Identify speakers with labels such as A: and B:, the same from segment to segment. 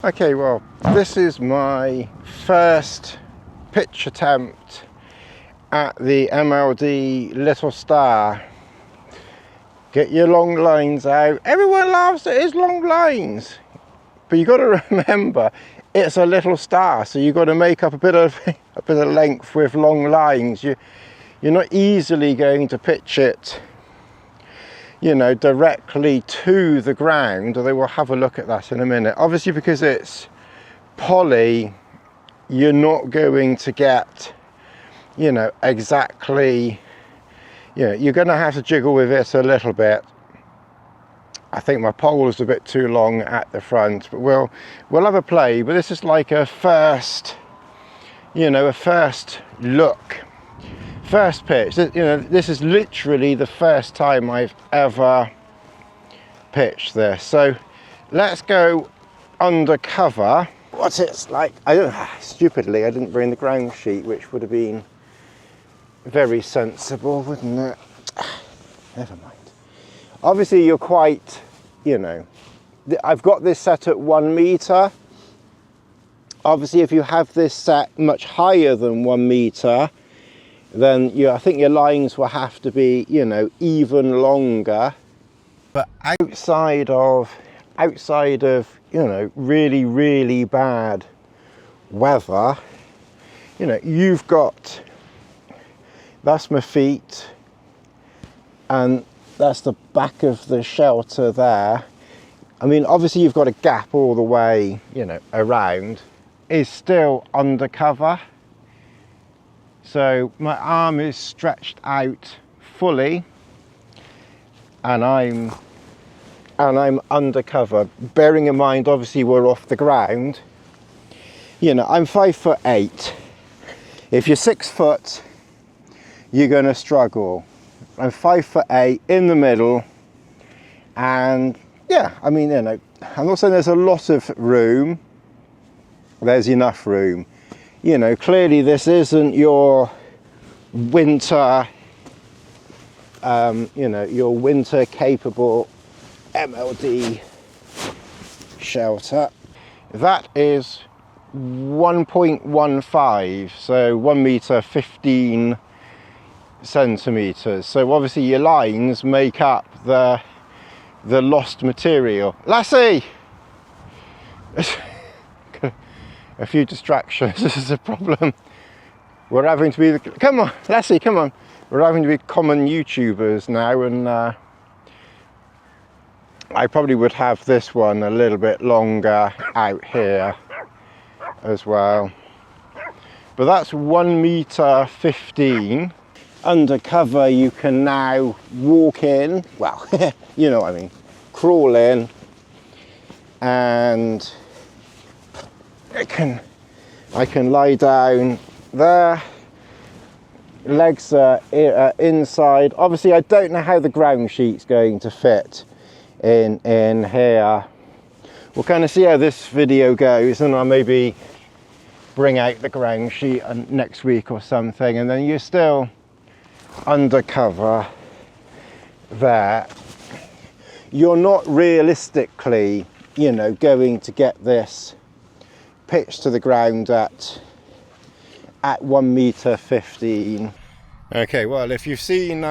A: Okay, well, this is my first pitch attempt at the MLD Little Star. Get your long lines out. Everyone laughs at his long lines, but you got to remember it's a little star, so you've got to make up a bit of length with long lines. You're not easily going to pitch it, you know, directly to the ground, although we'll have a look at that in a minute. Obviously, because it's poly, you're not going to get, you know, exactly, you know, you're going to have to jiggle with it a little bit. I think my pole is a bit too long at the front, but we'll have a play. But this is like a first, you know, a first look. First pitch, you know, this is literally the first time I've ever pitched this. So let's go undercover. What it's like, stupidly, I didn't bring the ground sheet, which would have been very sensible, wouldn't it? Never mind. Obviously you're quite, you know, I've got this set at 1 meter. Obviously if you have this set much higher than 1 meter, then I think your lines will have to be, you know, even longer. But outside of, you know, really bad weather, you know, you've got, that's my feet, and that's the back of the shelter there. I mean, obviously you've got a gap all the way, you know, around. Is still undercover. So my arm is stretched out fully, and I'm undercover. Bearing in mind, obviously we're off the ground. You know, I'm 5'8". If you're 6 foot, you're going to struggle. I'm 5'8", in the middle, and yeah, I mean, you know, I'm not saying there's a lot of room. There's enough room. You know, clearly this isn't your winter, you know, your winter capable MLD shelter. That is 1.15, so 1 meter 15 centimeters. So obviously your lines make up the lost material. Lassie! A few distractions. This is a problem. We're having to be come on, Lassie, come on. We're having to be common YouTubers now, and I probably would have this one a little bit longer out here as well. But that's 1 meter 15. Undercover, you can now walk in. Well, you know what I mean. Crawl in, and I can lie down there. Legs are inside. Obviously I don't know how the ground sheet's going to fit in here. We'll kind of see how this video goes, and I'll maybe bring out the ground sheet next week or something. And then you're still undercover there. You're not realistically, you know, going to get this pitch to the ground at 1 meter 15. Okay, well, if you've seen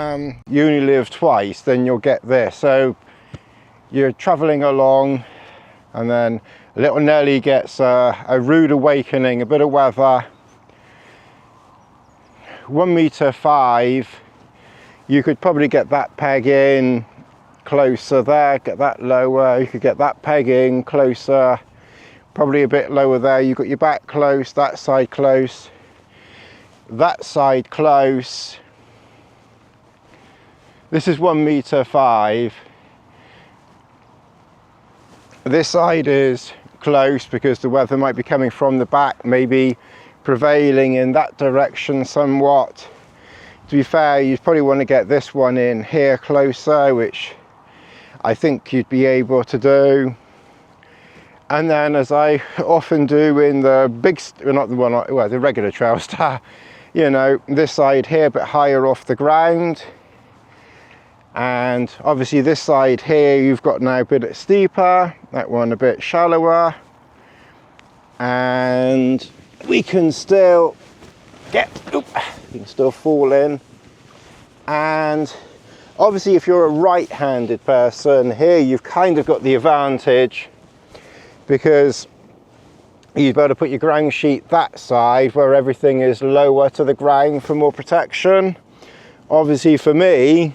A: You Only Live Twice, then you'll get this. So you're traveling along, and then little Nelly gets a rude awakening, a bit of weather. 1 meter 5, you could probably get that peg in closer there, get that lower, you could get that peg in closer, probably a bit lower there. You've got your back close, that side close, that side close. This is 1 meter 5. This side is close because the weather might be coming from the back, maybe prevailing in that direction somewhat. To be fair, you'd probably want to get this one in here closer, which I think you'd be able to do. And then, as I often do in the big, well, not the one, well, the regular Trailstar, you know, this side here a bit higher off the ground, and obviously this side here you've got now a bit steeper, that one a bit shallower, and we can still we can still fall in. And obviously if you're a right-handed person, here you've kind of got the advantage because you've got to put your ground sheet that side where everything is lower to the ground for more protection. Obviously for me,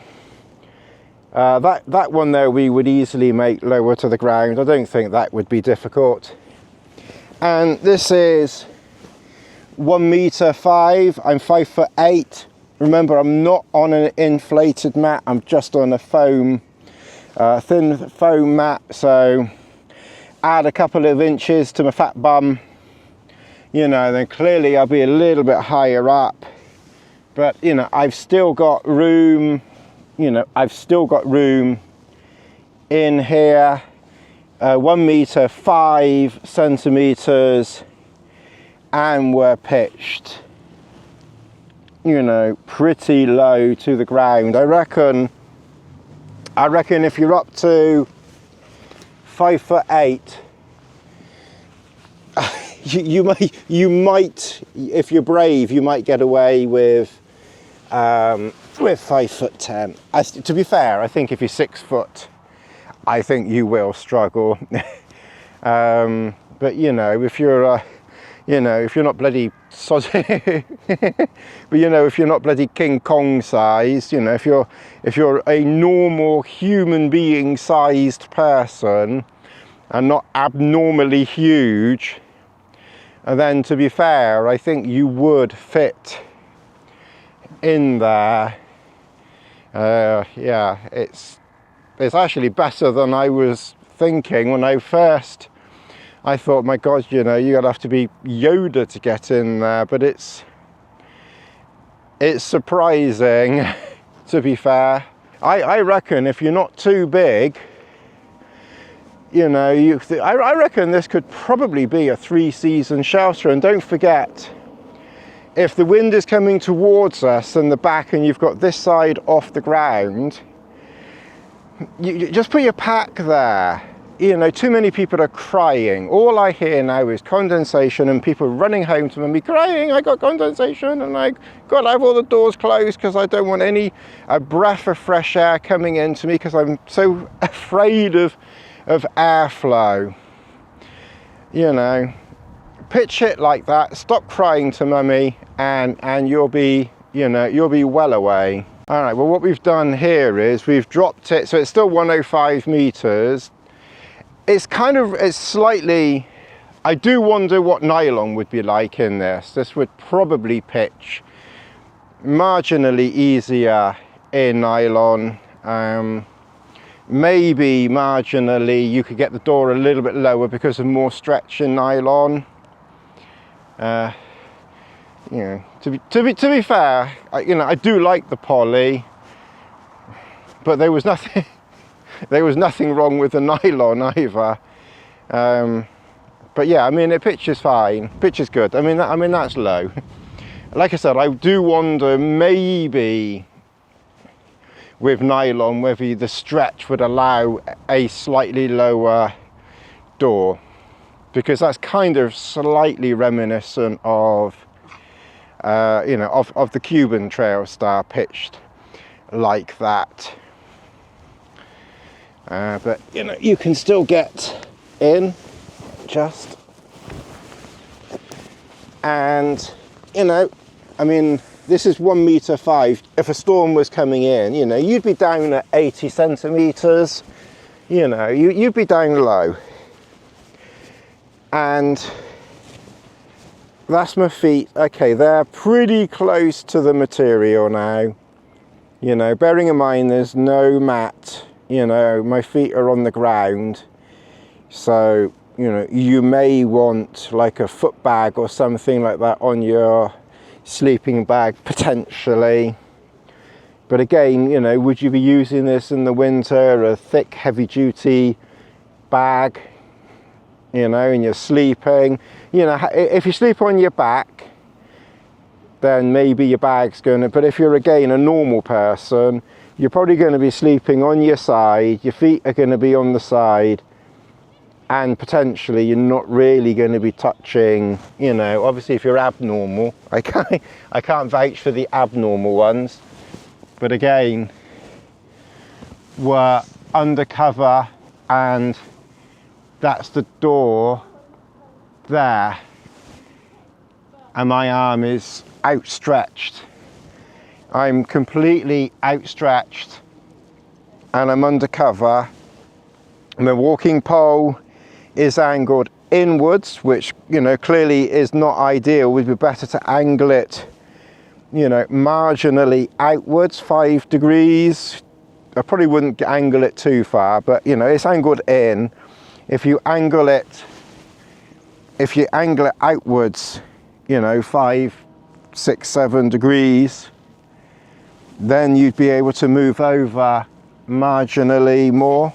A: that one there we would easily make lower to the ground. I don't think that would be difficult. And this is 1.5 meters. I'm 5'8". Remember, I'm not on an inflated mat, I'm just on a foam, thin foam mat, so add a couple of inches to my fat bum, you know, then clearly I'll be a little bit higher up. But, you know, I've still got room, you know, I've still got room in here. 1 meter 5 centimeters, and we're pitched, you know, pretty low to the ground. I reckon if you're up to 5'8", you might, if you're brave, you might get away with 5'10". To be fair, I think if you're 6 foot, I think you will struggle. But you know, if you're you know, if you're not bloody but you know, if you're not bloody King Kong sized, you know, if you're a normal human being sized person and not abnormally huge, and then to be fair, I think you would fit in there. Yeah, it's actually better than I was thinking when I thought, my God, you know, you're gonna have to be Yoda to get in there, but it's surprising, to be fair. I reckon if you're not too big, you know, I reckon this could probably be a 3-season shelter. And don't forget, if the wind is coming towards us and the back, and you've got this side off the ground, you just put your pack there. You know, too many people are crying. All I hear now is condensation and people running home to me crying, I got condensation and I got to have all the doors closed because I don't want a breath of fresh air coming into me because I'm so afraid of airflow. You know, pitch it like that, stop crying to mummy, and you'll be, you know, you'll be well away. All right, well, what we've done here is we've dropped it, so it's still 105 meters. It's slightly, I do wonder what nylon would be like in this. This would probably pitch marginally easier in nylon. Maybe marginally you could get the door a little bit lower because of more stretch in nylon. You know, to be fair, you know, I do like the poly, but there was nothing wrong with the nylon either. But yeah, I mean, it pitches fine, pitches good. I mean that's low. Like I said, I do wonder maybe with nylon whether the stretch would allow a slightly lower door, because that's kind of slightly reminiscent of you know, of the Cuban Trailstar pitched like that. But you know, you can still get in just, and you know, I mean, this is 1.5 meters. If a storm was coming in, you know, you'd be down at 80 centimeters, you know, you'd be down low. And that's my feet. Okay, they're pretty close to the material now. You know, bearing in mind there's no mat, you know, my feet are on the ground. So, you know, you may want like a foot bag or something like that on your sleeping bag, potentially. But again, you know, would you be using this in the winter, a thick heavy duty bag, you know, and you're sleeping, you know, if you sleep on your back, then maybe your bag's gonna, but if you're again a normal person, you're probably going to be sleeping on your side, your feet are going to be on the side, and potentially you're not really going to be touching, you know, obviously if you're abnormal, I can't vouch for the abnormal ones, but again, we're undercover and that's the door there, and my arm is outstretched. I'm completely outstretched and I'm undercover. My walking pole is angled inwards, which, you know, clearly is not ideal. It would be better to angle it, you know, marginally outwards, 5 degrees. I probably wouldn't angle it too far, but you know, it's angled in. If you angle it outwards, you know, 5, 6, 7 degrees, then you'd be able to move over marginally more.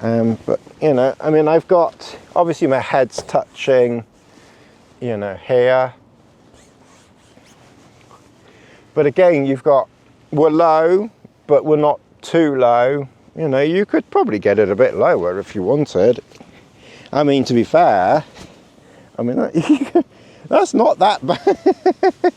A: But you know, I mean, I've got, obviously my head's touching, you know, here. But again, you've got, we're low, but we're not too low. You know, you could probably get it a bit lower if you wanted. I mean, to be fair, I mean, that's not that bad.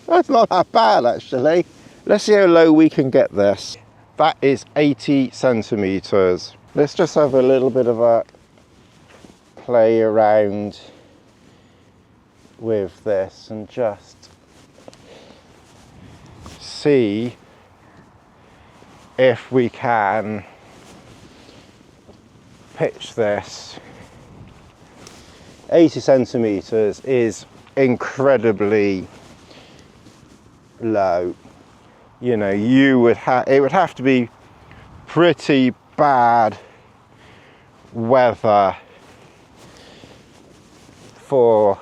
A: That's not that bad, actually. Let's see how low we can get this. That is 80 centimeters. Let's just have a little bit of a play around with this and just see if we can pitch this. 80 centimeters is incredibly low. You know, it would have to be pretty bad weather for,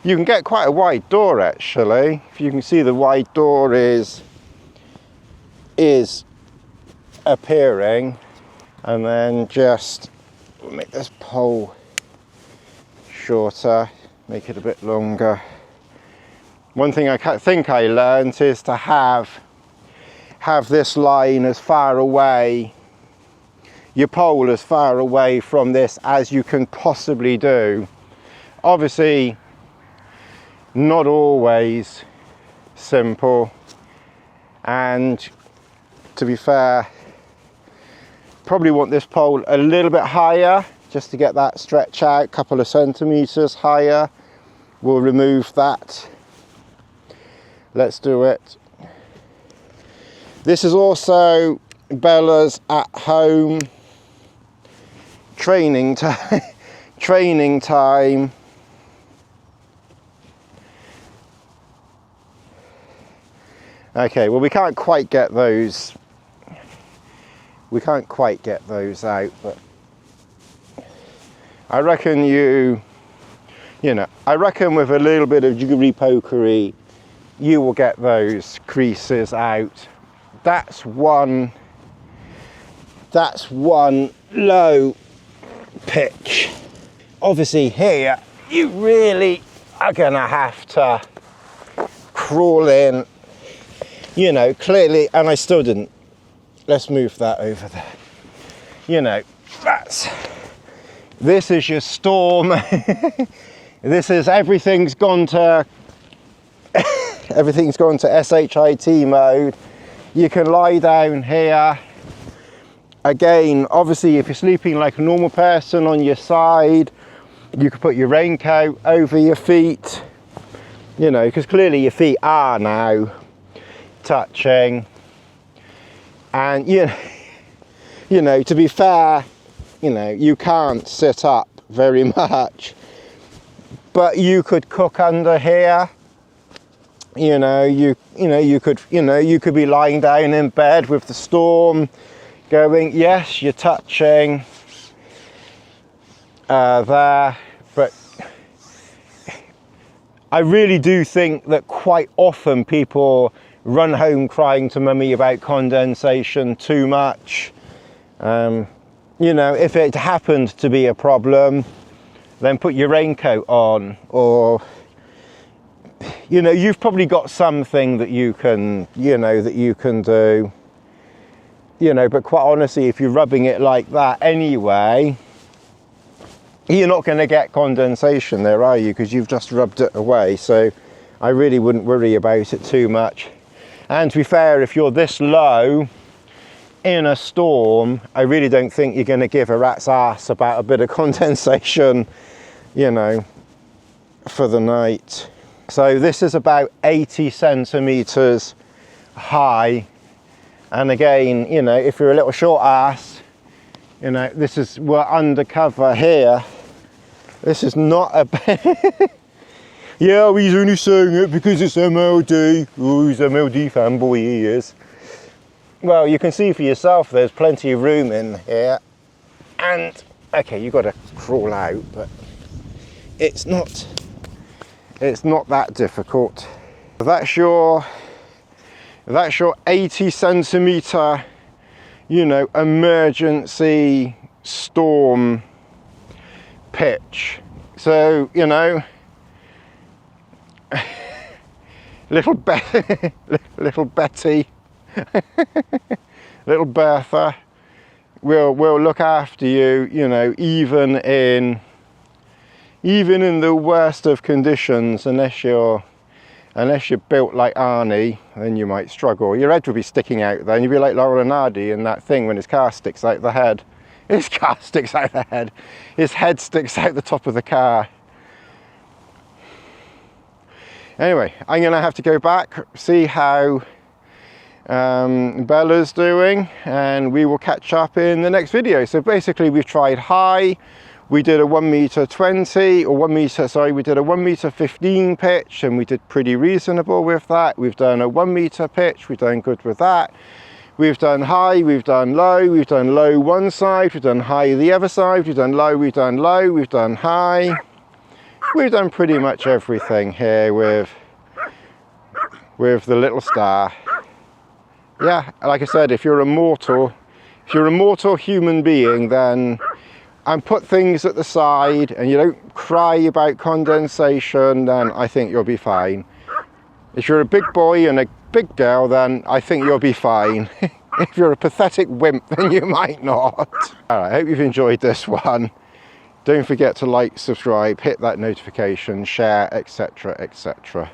A: you can get quite a wide door actually. If you can see, the wide door is appearing, and then just make this pole shorter, make it a bit longer. One thing I think I learned is to have this line as far away, your pole as far away from this as you can possibly do. Obviously, not always simple, and to be fair, probably want this pole a little bit higher just to get that stretch out, a couple of centimeters higher. We'll remove that. Let's do it. This is also Bella's at home training time. Training time. Okay, well, we can't quite get those. We can't quite get those out, but I reckon you know, I reckon with a little bit of jiggery pokery, you will get those creases out. That's one low pitch. Obviously here, you really are gonna have to crawl in, you know, clearly, and I still didn't. Let's move that over there. You know, this is your storm. This is, everything's gone to SHIT mode. You can lie down here. Again, obviously, if you're sleeping like a normal person on your side, you can put your raincoat over your feet, you know, because clearly your feet are now touching. And you know, to be fair, you know, you can't sit up very much, but you could cook under here. You know, you could be lying down in bed with the storm going, yes, you're touching there, but I really do think that quite often people run home crying to mummy about condensation too much. You know, if it happened to be a problem, then put your raincoat on, or you know, you've probably got something that you can, you know, that you can do, you know, but quite honestly, if you're rubbing it like that anyway, you're not going to get condensation there, are you? Because you've just rubbed it away. So I really wouldn't worry about it too much. And to be fair, if you're this low in a storm, I really don't think you're going to give a rat's ass about a bit of condensation, you know, for the night. So this is about 80 centimeters high. And again, you know, if you're a little short ass, you know, this is, we're undercover here. This is not a yeah, well, he's only saying it because it's MLD. Oh, he's MLD fanboy, he is. Well, you can see for yourself there's plenty of room in here. And, okay, you've got to crawl out, but it's not that difficult. That's your 80 centimeter, you know, emergency storm pitch. So, you know, little Betty, little Bertha will look after you, you know, even in the worst of conditions, unless you're built like Arnie, then you might struggle. Your head will be sticking out then. You'll be like Laurel and Hardy in that thing when his car sticks out the head. His car sticks out the head. His head sticks out the top of the car. Anyway, I'm going to have to go back, see how Bella's doing, and we will catch up in the next video. So basically we've tried high. We did a 1m20 or 1 meter, sorry, we did a 1m15 pitch and we did pretty reasonable with that. We've done a 1 meter pitch, we've done good with that. We've done high, we've done low one side, we've done high the other side, we've done low, we've done high. We've done pretty much everything here with the Little Star. Yeah, like I said, if you're a mortal human being, then and put things at the side and you don't cry about condensation, then I think you'll be fine. If you're a big boy and a big girl, then I think you'll be fine. If you're a pathetic wimp, then you might not. Alright, I hope you've enjoyed this one. Don't forget to like, subscribe, hit that notification, share, etc, etc.